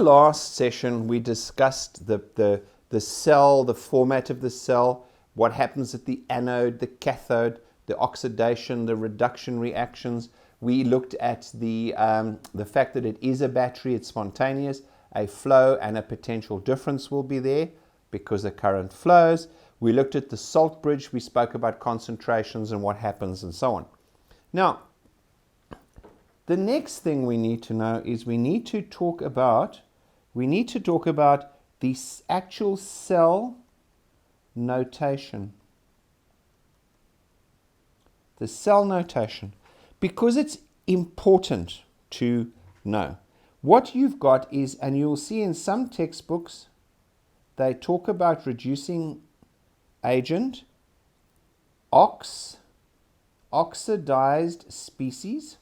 the last session, we discussed the cell, the format of the cell, what happens at the anode, the cathode, the oxidation, the reduction reactions. We looked at the fact that it is a battery, it's spontaneous, a flow and a potential difference will be there because the current flows. We looked at the salt bridge, we spoke about concentrations and what happens and so on. Now, the next thing we need to know is we need to talk about the actual cell notation. The cell notation, because it's important to know. What you've got is, and you'll see in some textbooks, they talk about reducing agent, oxidized species,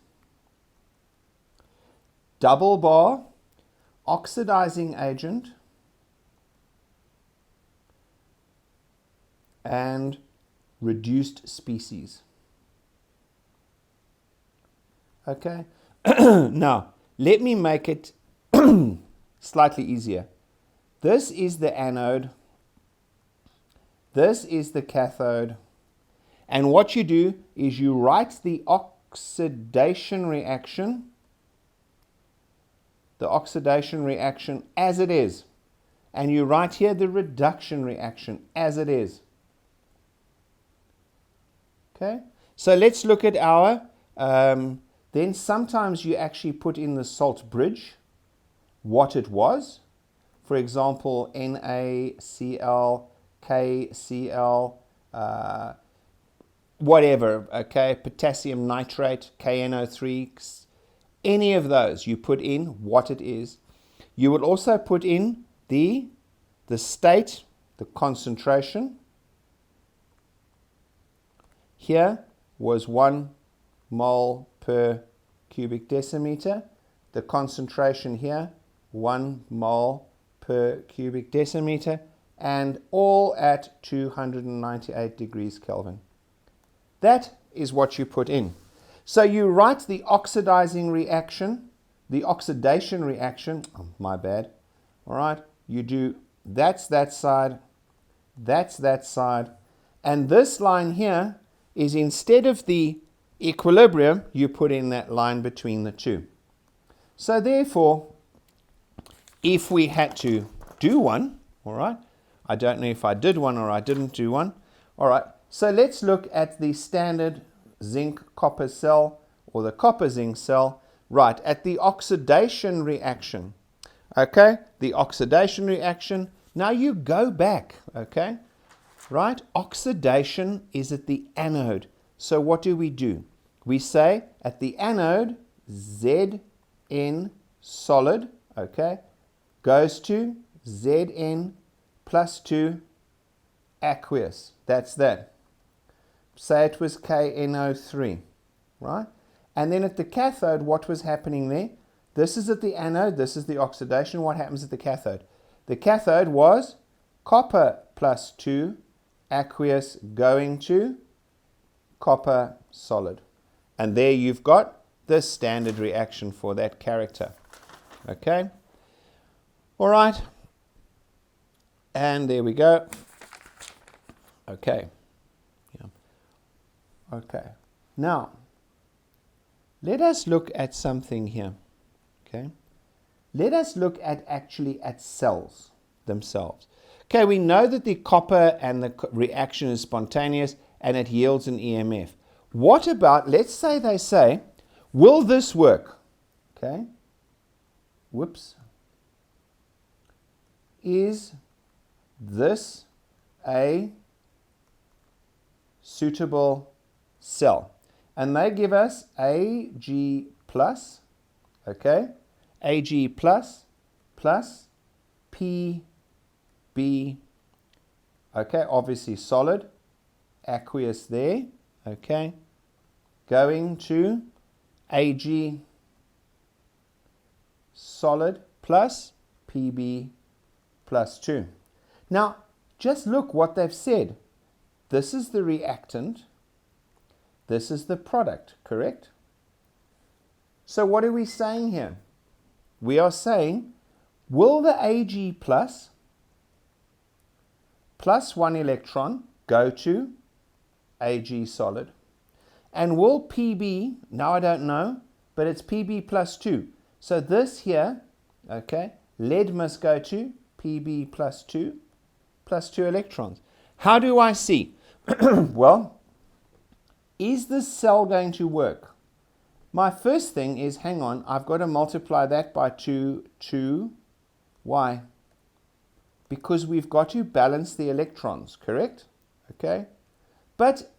double bar, oxidizing agent, and reduced species. Okay, now let me make it slightly easier. This is the anode, this is the cathode, and what you do is you write the oxidation reaction as it is, and you write here the reduction reaction as it is. Okay, so let's look at our then sometimes you actually put in the salt bridge what it was. For example, NaCl, KCl, whatever, okay, potassium nitrate, KNO3, any of those, you put in what it is. You would also put in the state, the concentration. Here was 1 mole per cubic decimeter. The concentration here, 1 mole per cubic decimeter, and all at 298 degrees Kelvin. That is what you put in. So you write the oxidation reaction, oh, my bad, all right, you do, that's that side, and this line here is, instead of the equilibrium, you put in that line between the two. So therefore, if we had to do one, all right, I don't know if I did one or I didn't do one, all right, so let's look at the standard zinc copper cell or the copper zinc cell, right, at the oxidation reaction. Okay, the oxidation reaction, now you go back, okay, right, oxidation is at the anode. So what do? We say at the anode, Zn solid, okay, goes to Zn plus 2 aqueous. That's that. Say it was KNO3, right? And then at the cathode, what was happening there? This is at the anode, this is the oxidation. What happens at the cathode? The cathode was copper plus 2 aqueous going to copper solid. And there you've got the standard reaction for that character. Okay? All right. And there we go. Okay. Yeah. Okay. Now, let us look at something here. Okay? Let us look at cells themselves. Okay, we know that the copper and the reaction is spontaneous and it yields an EMF. What about, let's say they say, will this work? Okay. Whoops. Is this a suitable cell? And they give us Ag plus, okay, Ag plus Pb, okay, obviously solid, aqueous there, okay, going to Ag solid plus Pb plus 2. Now, just look what they've said. This is the reactant, this is the product, correct? So what are we saying here? We are saying will the Ag plus 1 electron go to Ag solid? And will Pb, now I don't know, but it's Pb plus 2. So this here, okay, lead must go to Pb plus 2 electrons. How do I see? Well, is this cell going to work? My first thing is, hang on, I've got to multiply that by 2. Why? Because we've got to balance the electrons, correct? Okay. But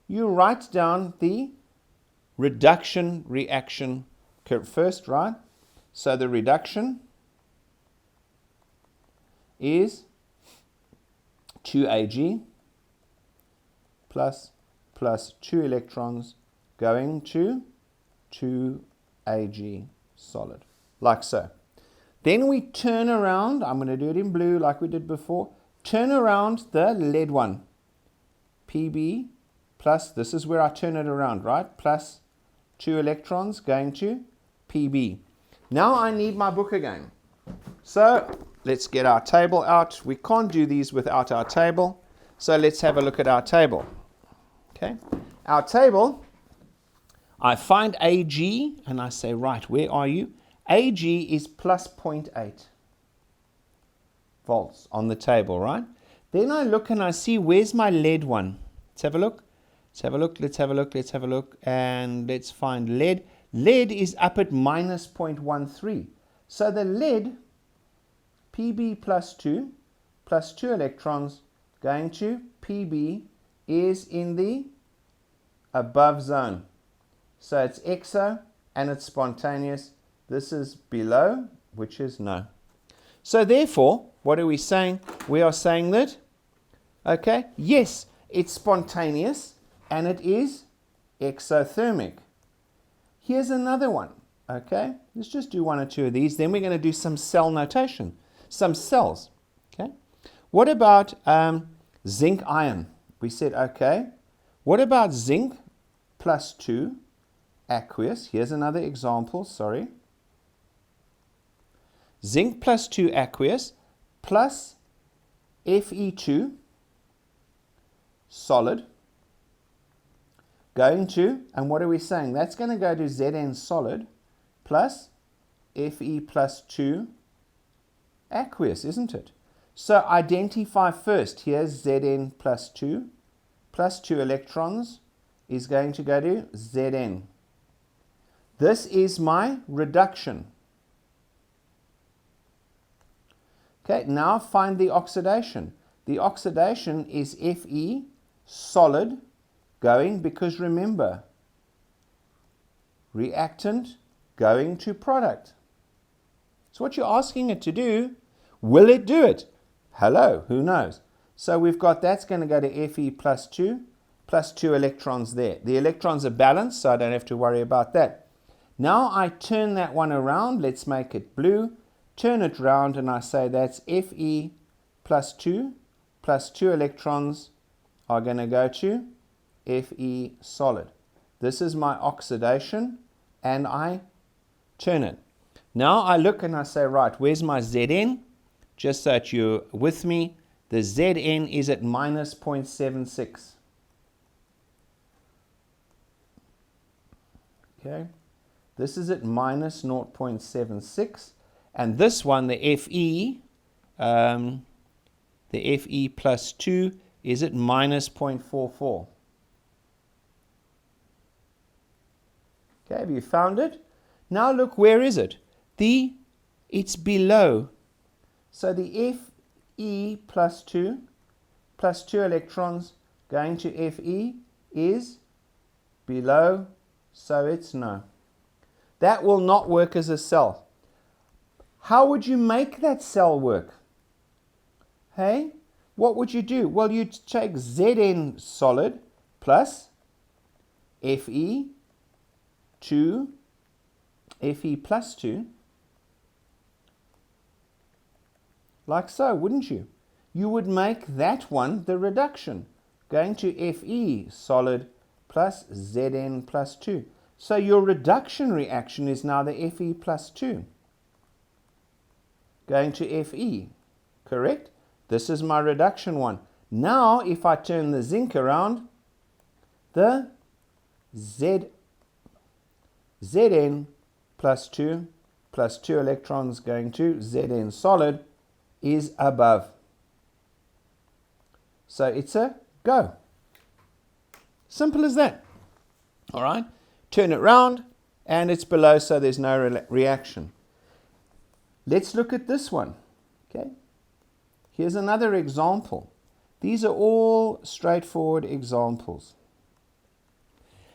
you write down the reduction reaction first, right? So the reduction is 2Ag plus 2 electrons going to 2Ag solid, like so. Then we turn around, I'm going to do it in blue like we did before, turn around the lead one, Pb plus, this is where I turn it around, right, plus 2 electrons going to Pb. Now I need my book again. So let's get our table out. We can't do these without our table. So let's have a look at our table. Okay, our table, I find Ag and I say, right, where are you? Ag is plus 0.8 volts on the table, right? Then I look and I see, where's my lead one? Let's have a look. Let's have a look. Let's have a look. Let's have a look. And let's find lead. Lead is up at minus 0.13. So the lead, Pb plus 2 electrons going to Pb is in the above zone. So it's exo and it's spontaneous. This is below, which is no. So therefore, what are we saying? We are saying that, okay, yes, it's spontaneous and it is exothermic. Here's another one, okay? Let's just do one or two of these. Then we're going to do some cell notation, some cells, okay? What about zinc ion? We said, okay, what about zinc plus 2 aqueous? Here's another example, sorry. Zinc plus 2 aqueous plus Fe2 solid going to, and what are we saying? That's going to go to Zn solid plus Fe plus 2 aqueous, isn't it? So identify first. Here's Zn plus 2 electrons is going to go to Zn. This is my reduction. Okay, now find the oxidation. The oxidation is Fe solid going, because remember, reactant going to product. So what you're asking it to do, will it do it? Hello, who knows? So we've got that's going to go to Fe plus 2 electrons there. The electrons are balanced, so I don't have to worry about that. Now I turn that one around. Let's make it blue. Turn it round and I say that's Fe plus 2 electrons are going to go to Fe solid. This is my oxidation and I turn it. Now I look and I say, right, where's my Zn? Just so that you're with me, the Zn is at minus 0.76. Okay, this is at minus 0.76. And this one, the Fe plus 2 is at minus 0.44. Okay, have you found it? Now look, where is it? It's below. So the Fe plus 2 electrons going to Fe is below, so it's no. That will not work as a cell. How would you make that cell work? Hey, what would you do? Well, you'd take Zn solid plus Fe plus 2, like so, wouldn't you? You would make that one the reduction, going to Fe solid plus Zn plus 2. So your reduction reaction is now the Fe plus 2. going to Fe, correct? This is my reduction one. Now, if I turn the zinc around, the Zn plus 2 electrons going to Zn solid is above. So it's a go. Simple as that. All right? Turn it round, and it's below, so there's no reaction. Let's look at this one. Okay? Here's another example. These are all straightforward examples.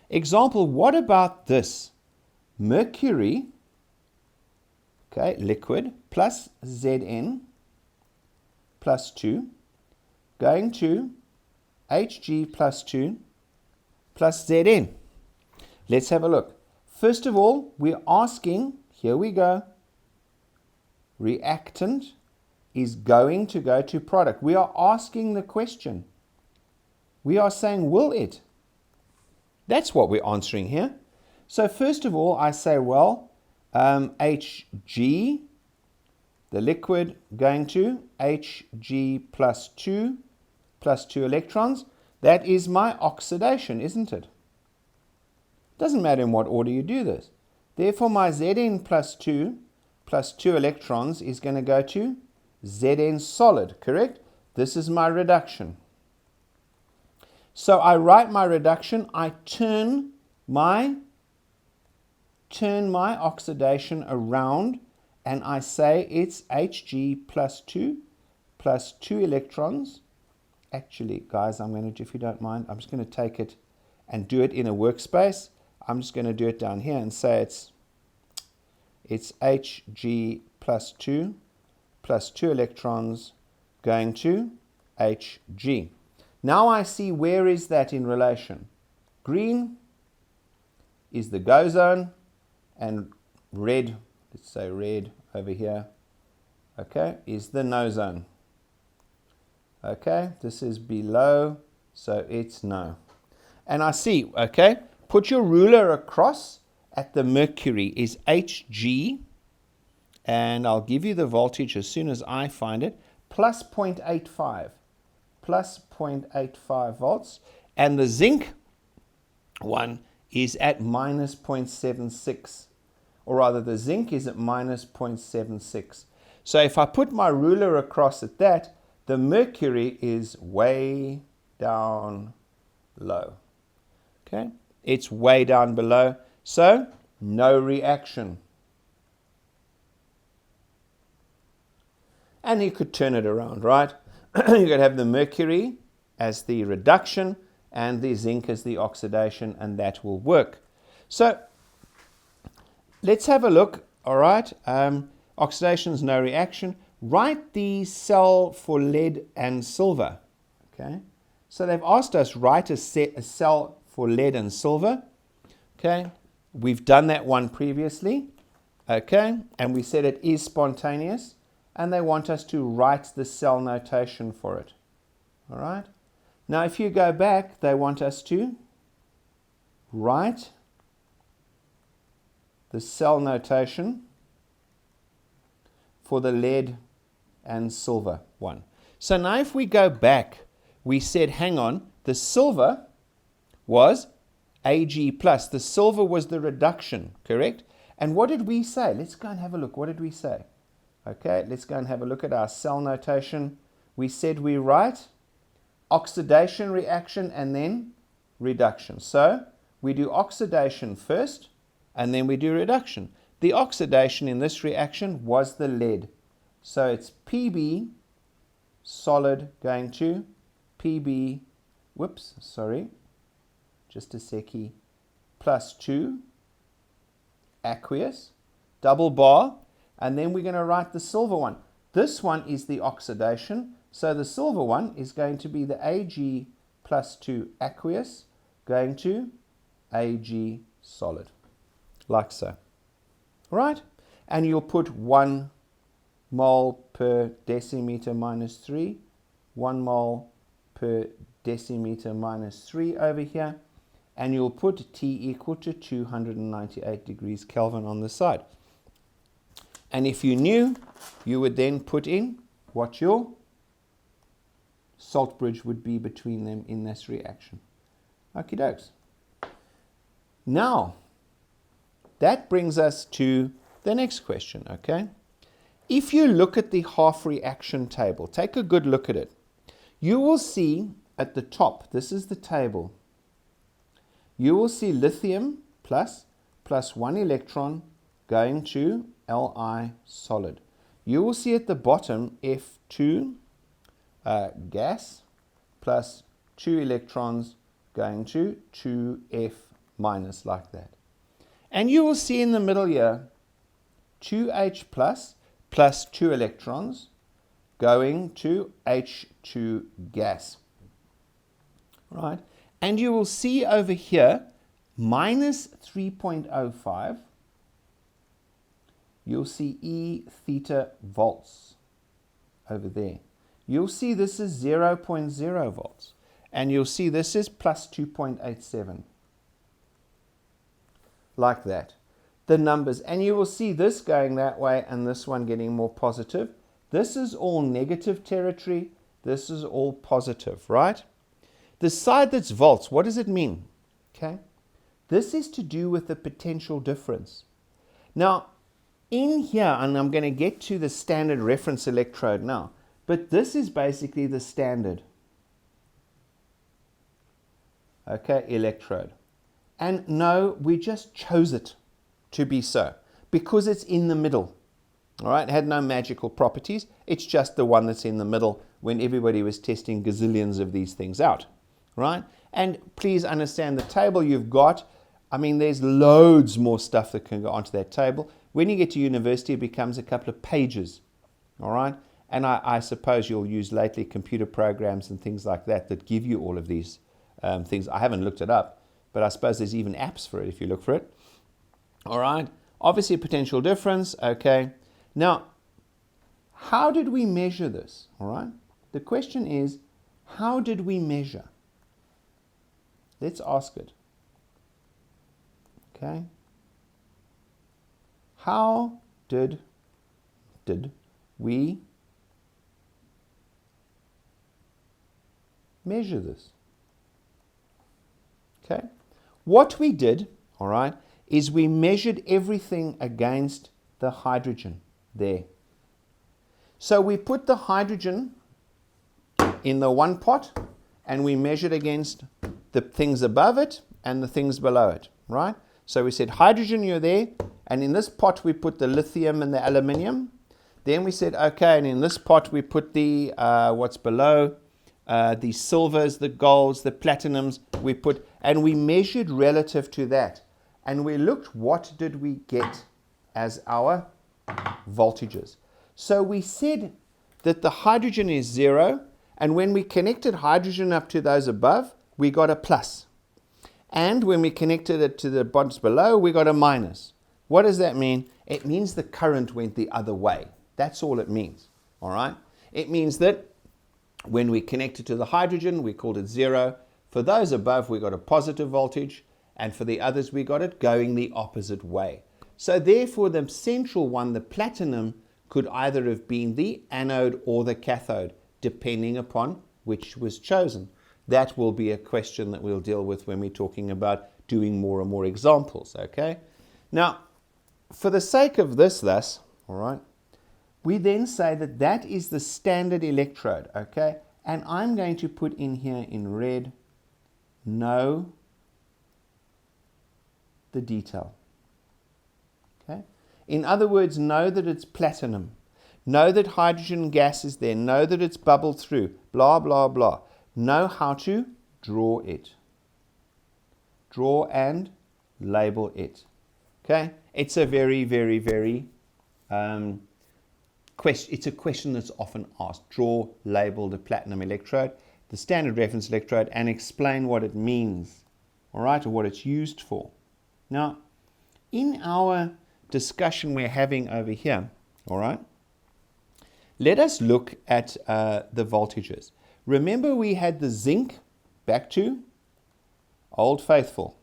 Example, what about this? Mercury, okay, liquid, plus Zn plus 2, going to Hg plus 2 plus Zn. Let's have a look. First of all, we're asking, here we go, reactant is going to go to product. We are asking the question. We are saying, will it? That's what we're answering here. So first of all, I say, well, Hg, the liquid, going to Hg plus 2 electrons. That is my oxidation, isn't it? Doesn't matter in what order you do this. Therefore, my Zn plus 2 electrons is going to go to Zn solid, correct? This is my reduction. So I write my reduction. I turn my oxidation around, and I say it's Hg plus 2 electrons. Actually, guys, I'm going to, if you don't mind, I'm just going to take it and do it in a workspace. I'm just going to do it down here and say it's Hg plus 2 electrons going to Hg. Now I see where is that in relation. Green is the go zone, and red, let's say red over here, okay, is the no zone. Okay, this is below, so it's no. And I see, okay, put your ruler across at the mercury is Hg, and I'll give you the voltage as soon as I find it, plus 0.85 volts, and the zinc one is at minus 0.76, or rather the zinc is at minus 0.76. So if I put my ruler across at that, the mercury is way down low. Okay, it's way down below, so no reaction. And you could turn it around, right? You could have the mercury as the reduction and the zinc as the oxidation, and that will work. So let's have a look, all right? Oxidation is no reaction. Write the cell for lead and silver, okay? So they've asked us write a cell for lead and silver, okay? We've done that one previously, okay? And we said it is spontaneous, and they want us to write the cell notation for it, all right? Now, if you go back, they want us to write the cell notation for the lead and silver one. So now if we go back, we said, hang on, the silver was Ag plus. The silver was the reduction, correct? And what did we say? Let's go and have a look. What did we say? Okay, let's go and have a look at our cell notation. We said we write oxidation reaction and then reduction. So we do oxidation first and then we do reduction. The oxidation in this reaction was the lead. So it's Pb solid going to Pb, just a seckie, plus 2 aqueous, double bar, and then we're going to write the silver one. This one is the oxidation, so the silver one is going to be the Ag plus 2 aqueous going to Ag solid, like so. Right? And you'll put 1 mole per decimeter minus 3, 1 mole per decimeter minus 3 over here, and you'll put T equal to 298 degrees Kelvin on the side. And if you knew, you would then put in what your salt bridge would be between them in this reaction. Okie dokes. Now, that brings us to the next question, okay? If you look at the half reaction table, take a good look at it. You will see at the top, this is the table, you will see lithium plus 1 electron going to Li solid. You will see at the bottom F2 gas plus 2 electrons going to 2F minus, like that. And you will see in the middle here 2H plus 2 electrons going to H2 gas. Right? And you will see over here minus 3.05. You'll see E theta volts over there. You'll see this is 0.0 volts. And you'll see this is plus 2.87. Like that. The numbers. And you will see this going that way and this one getting more positive. This is all negative territory. This is all positive, right? The side that's volts, what does it mean? Okay. This is to do with the potential difference. Now, in here, and I'm going to get to the standard reference electrode now, but this is basically the standard, okay, electrode. And no, we just chose it to be so because it's in the middle. All right, it had no magical properties. It's just the one that's in the middle when everybody was testing gazillions of these things out, right? And please understand the table you've got. I mean, there's loads more stuff that can go onto that table. When you get to university, it becomes a couple of pages, all right? And I suppose you'll use lately computer programs and things like that that give you all of these things. I haven't looked it up, but I suppose there's even apps for it if you look for it. All right, obviously a potential difference, okay. Now, how did we measure this, all right? The question is, how did we measure? Let's ask it, okay. How did we measure this? Okay. What we did, all right, is we measured everything against the hydrogen there. So we put the hydrogen in the one pot and we measured against the things above it and the things below it, right? So we said, hydrogen, you're there. And in this pot, we put the lithium and the aluminium. Then we said, okay, and in this pot, we put the, what's below, the silvers, the golds, the platinums, and we measured relative to that. And we looked, what did we get as our voltages? So we said that the hydrogen is 0, and when we connected hydrogen up to those above, we got a plus. And when we connected it to the bonds below, we got a minus. What does that mean? It means the current went the other way. That's all it means, all right? It means that when we connected to the hydrogen, we called it 0. For those above, we got a positive voltage, and for the others, we got it going the opposite way. So therefore, the central one, the platinum, could either have been the anode or the cathode, depending upon which was chosen. That will be a question that we'll deal with when we're talking about doing more and more examples, okay? Now, for the sake of this thus, all right, we then say that that is the standard electrode, okay? And I'm going to put in here in red, know the detail, okay? In other words, know that it's platinum. Know that hydrogen gas is there. Know that it's bubbled through, blah, blah, blah. Know how to draw it. Draw and label it, okay? It's a very, very, very it's a question that's often asked. Draw, label the platinum electrode, the standard reference electrode, and explain what it means, all right, or what it's used for. Now, in our discussion we're having over here, all right, let us look at the voltages. Remember we had the zinc, back to Old Faithful.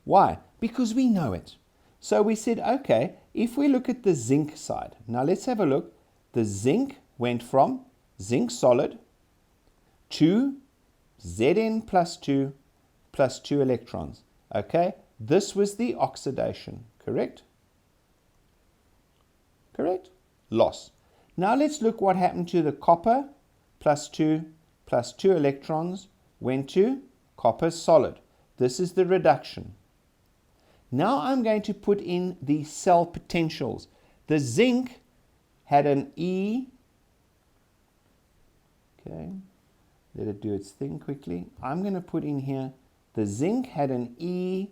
Why? Because we know it. So we said, okay, if we look at the zinc side, now let's have a look. The zinc went from zinc solid to Zn plus 2 electrons. Okay, this was the oxidation, correct? Correct? Loss. Now let's look what happened to the copper plus 2 electrons went to copper solid. This is the reduction. Now I'm going to put in the cell potentials. The zinc had an E. Okay, let it do its thing quickly. I'm going to put in here, the zinc had an E,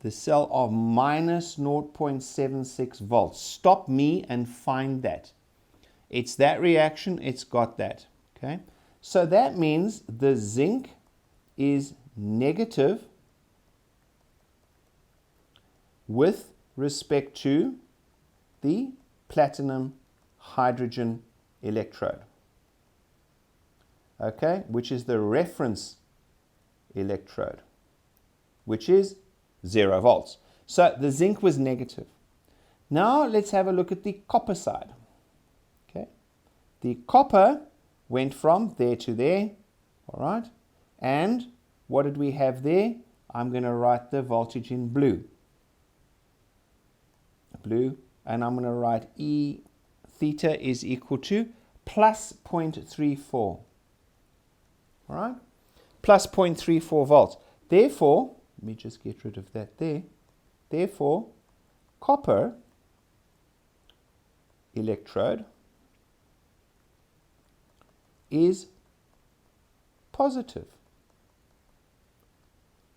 the cell of minus 0.76 volts. Stop me and find that. It's that reaction, it's got that. Okay, so that means the zinc is negative with respect to the platinum hydrogen electrode, okay, which is the reference electrode, which is 0 volts. So the zinc was negative. Now let's have a look at the copper side. Okay, the copper went from there to there, all right, and what did we have there? I'm going to write the voltage in blue, and I'm going to write E theta is equal to plus 0.34. All right, plus 0.34 volts. Therefore, let me just get rid of that there. Therefore, copper electrode is positive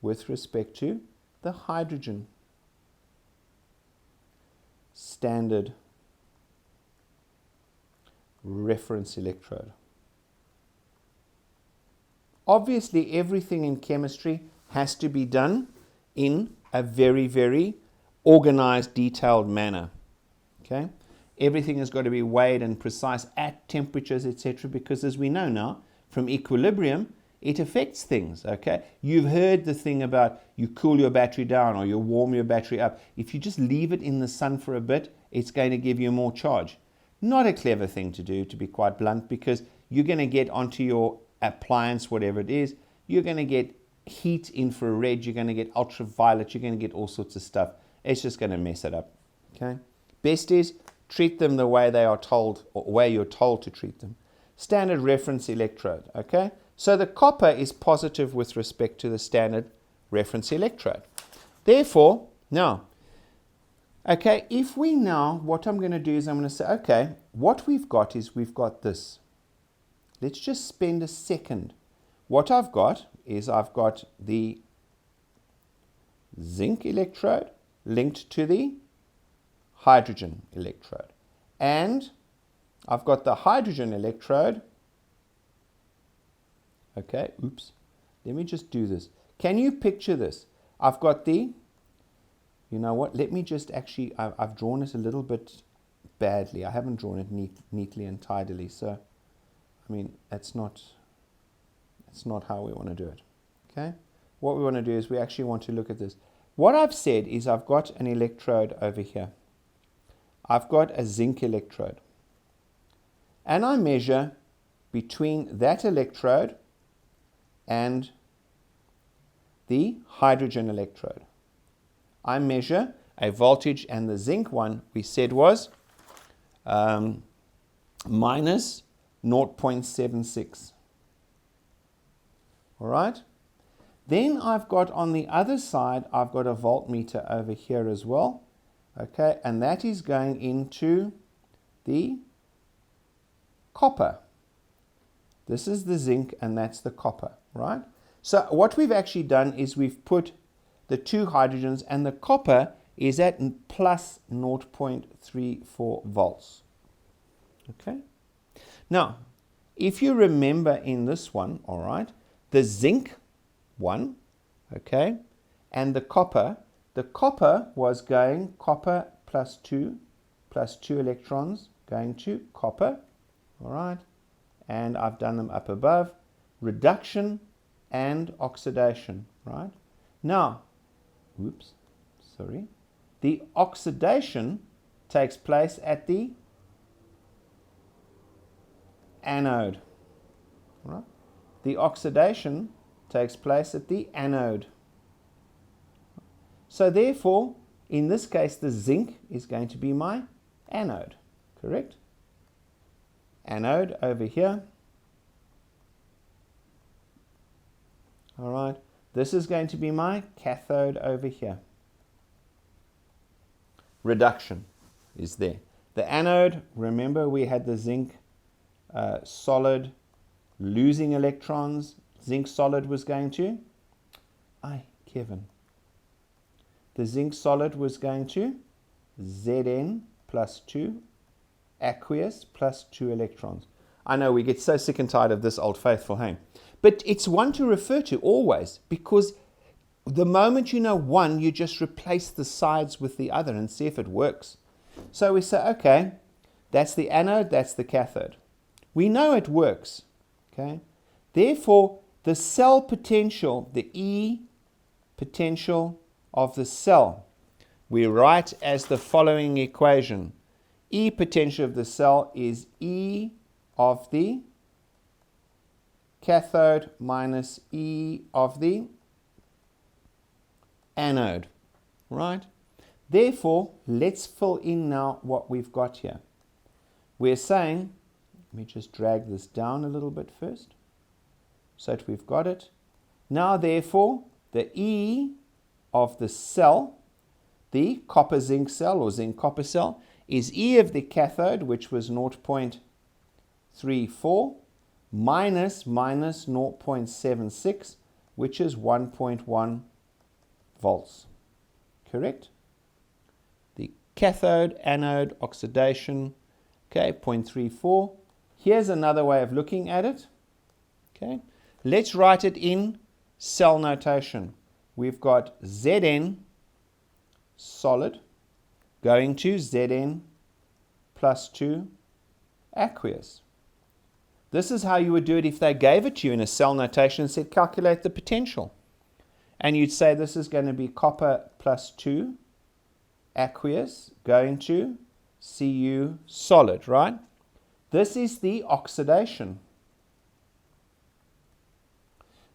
with respect to the hydrogen standard reference electrode. Obviously, everything in chemistry has to be done in a very, very organized, detailed manner. Okay? Everything has got to be weighed and precise at temperatures, etc., because as we know now, from equilibrium, it affects things, okay? You've heard the thing about you cool your battery down or you warm your battery up. If you just leave it in the sun for a bit, it's going to give you more charge. Not a clever thing to do, to be quite blunt, because you're going to get onto your appliance, whatever it is, you're going to get heat, infrared, you're going to get ultraviolet, you're going to get all sorts of stuff. It's just going to mess it up, okay? Best is treat them the way they are told, or way you're told to treat them. Standard reference electrode, okay? So the copper is positive with respect to the standard reference electrode. Therefore, now, okay, if we now, what I'm going to do is I'm going to say, okay, what we've got is we've got this. Let's just spend a second. What I've got is I've got the zinc electrode linked to the hydrogen electrode. And I've got the hydrogen electrode. Okay, oops. Let me just do this. Can you picture this? I've got the, you know what, let me just actually, I've drawn it a little bit badly. I haven't drawn it neatly and tidily. So, I mean, that's not how we want to do it. Okay? What we want to do is we actually want to look at this. What I've said is I've got an electrode over here. I've got a zinc electrode. And I measure between that electrode and the hydrogen electrode. I measure a voltage, and the zinc one we said was minus 0.76. All right? Then I've got on the other side, I've got a voltmeter over here as well. Okay, and that is going into the copper. This is the zinc and that's the copper, right? So what we've actually done is we've put the two hydrogens, and the copper is at plus 0.34 volts. Okay? Now, if you remember in this one, all right, the zinc one, okay, and the copper was going copper plus 2 electrons going to copper, all right, and I've done them up above, reduction and oxidation, right? Now, oops, sorry, the oxidation takes place at the anode. Right? The oxidation takes place at the anode. So therefore, in this case, the zinc is going to be my anode, correct? Anode over here. All right, this is going to be my cathode over here. Reduction is there. The anode, remember we had the zinc solid losing electrons. Zinc solid was going to, Kevin. The zinc solid was going to Zn plus 2, aqueous plus 2 electrons. I know we get so sick and tired of this old faithful, hey? But it's one to refer to always, because the moment you know one, you just replace the sides with the other and see if it works. So we say, okay, that's the anode, that's the cathode. We know it works, okay? Therefore, the cell potential, the E potential of the cell, we write as the following equation. E potential of the cell is E of the cathode minus E of the anode, right? Therefore, let's fill in now what we've got here. We're saying, let me just drag this down a little bit first, so that we've got it. Now, therefore, the E of the cell, the copper zinc cell or zinc copper cell, is E of the cathode, which was 0.34, minus 0.76, which is 1.1 volts. Correct? The cathode, anode, oxidation, okay, 0.34. Here's another way of looking at it. Okay, let's write it in cell notation. We've got Zn solid going to Zn plus 2 aqueous. This is how you would do it if they gave it to you in a cell notation and said calculate the potential. And you'd say this is going to be copper plus 2 aqueous going to Cu solid, right? This is the oxidation.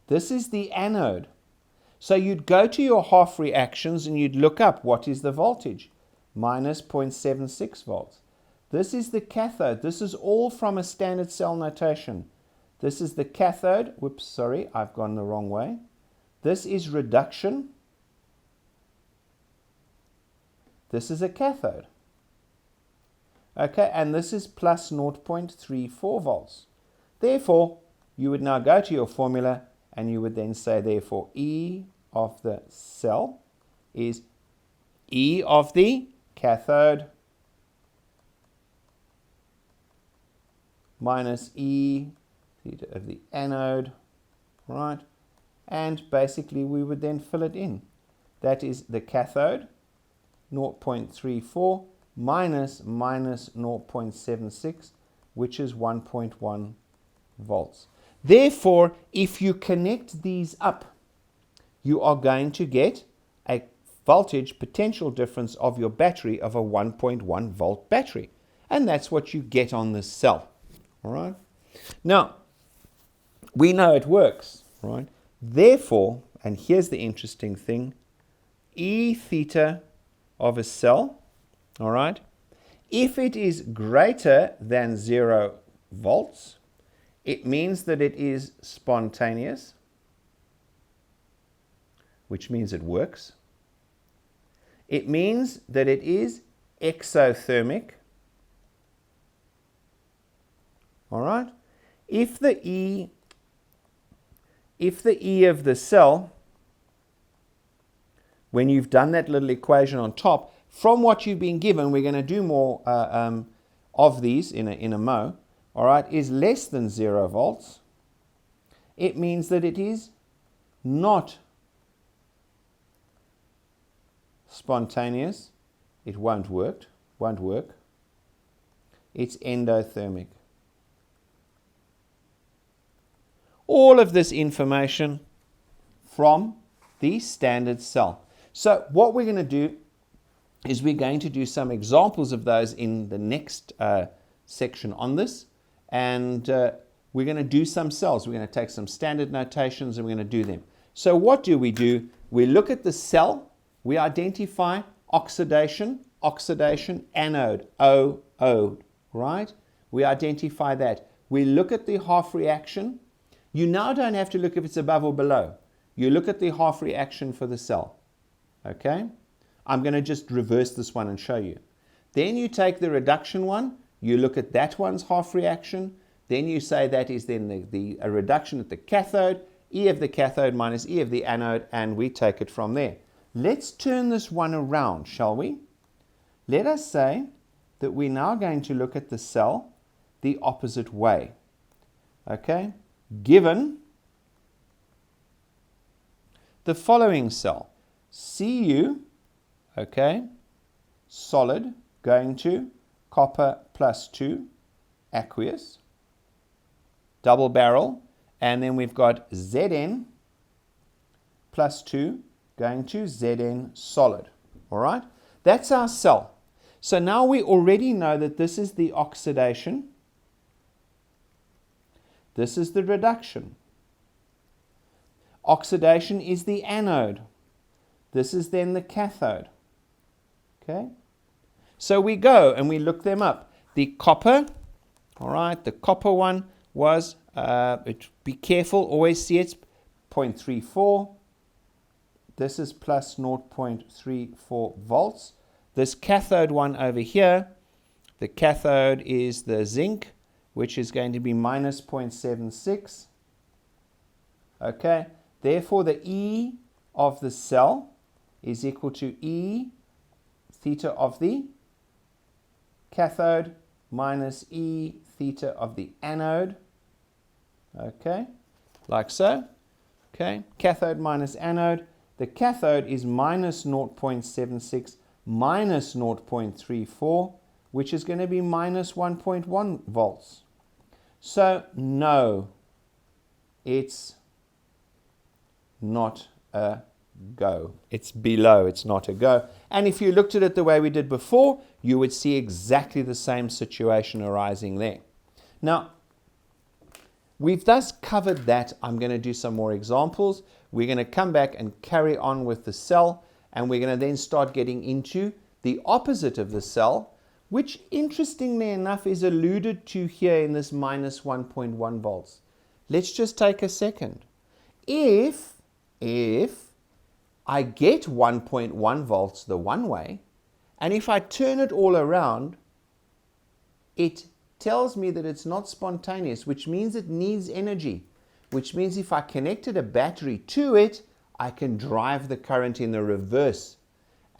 This is the anode. So you'd go to your half reactions and you'd look up what is the voltage. Minus 0.76 volts. This is the cathode. This is all from a standard cell notation. This is the cathode. Whoops, sorry, I've gone the wrong way. This is reduction. This is a cathode. Okay, and this is plus 0.34 volts. Therefore, you would now go to your formula and you would then say, therefore, E of the cell is E of the cathode minus E of the anode, right? And basically we would then fill it in. That is the cathode, 0.34 minus 0.76, which is 1.1 volts. Therefore, if you connect these up, you are going to get a voltage potential difference of your battery of a 1.1 volt battery. And that's what you get on this cell. All right. Now, we know it works, right? Therefore, and here's the interesting thing, E theta of a cell, all right, if it is greater than 0 volts, it means that it is spontaneous, which means it works. It means that it is exothermic. All right? If the E of the cell, when you've done that little equation on top, from what you've been given, we're going to do more of these in a mo, all right, is less than 0 volts, it means that it is not spontaneous. It won't work. It's endothermic. All of this information from the standard cell. So what we're going to do is we're going to do some examples of those in the next section on this. And we're going to do some cells. We're going to take some standard notations and we're going to do them. So what do? We look at the cell. We identify oxidation, anode, O, right? We identify that. We look at the half reaction. You now don't have to look if it's above or below. You look at the half reaction for the cell. Okay? I'm going to just reverse this one and show you. Then you take the reduction one. You look at that one's half reaction. Then you say that is then a reduction at the cathode, E of the cathode minus E of the anode, and we take it from there. Let's turn this one around, shall we? Let us say that we're now going to look at the cell the opposite way. Okay? Given the following cell, Cu, okay, solid, going to copper plus 2, aqueous, double barrel, and then we've got Zn plus 2 going to Zn solid. All right? That's our cell. So now we already know that this is the oxidation. This is the reduction. Oxidation is the anode. This is then the cathode. Okay? So we go and we look them up. The copper, all right, the copper one was, be careful, always see it's 0.34. This is plus 0.34 volts. This cathode one over here, the cathode is the zinc, which is going to be minus 0.76. Okay, therefore the E of the cell is equal to E theta of the cathode minus E theta of the anode. Okay, like so. Okay, cathode minus anode. The cathode is minus 0.76 minus 0.34, which is going to be minus 1.1 volts. So no, it's not a go. It's below, it's not a go. And if you looked at it the way we did before, you would see exactly the same situation arising there. Now, we've thus covered that. I'm going to do some more examples. We're going to come back and carry on with the cell, and we're going to then start getting into the opposite of the cell, which interestingly enough is alluded to here in this minus 1.1 volts. Let's just take a second. If I get 1.1 volts the one way, and if I turn it all around, it tells me that it's not spontaneous, which means it needs energy, which means if I connected a battery to it, I can drive the current in the reverse.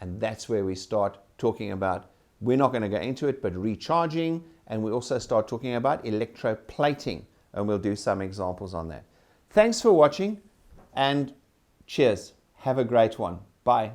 And that's where we start talking about, we're not going to go into it, but recharging, and we also start talking about electroplating, and we'll do some examples on that. Thanks for watching, and cheers. Have a great one. Bye.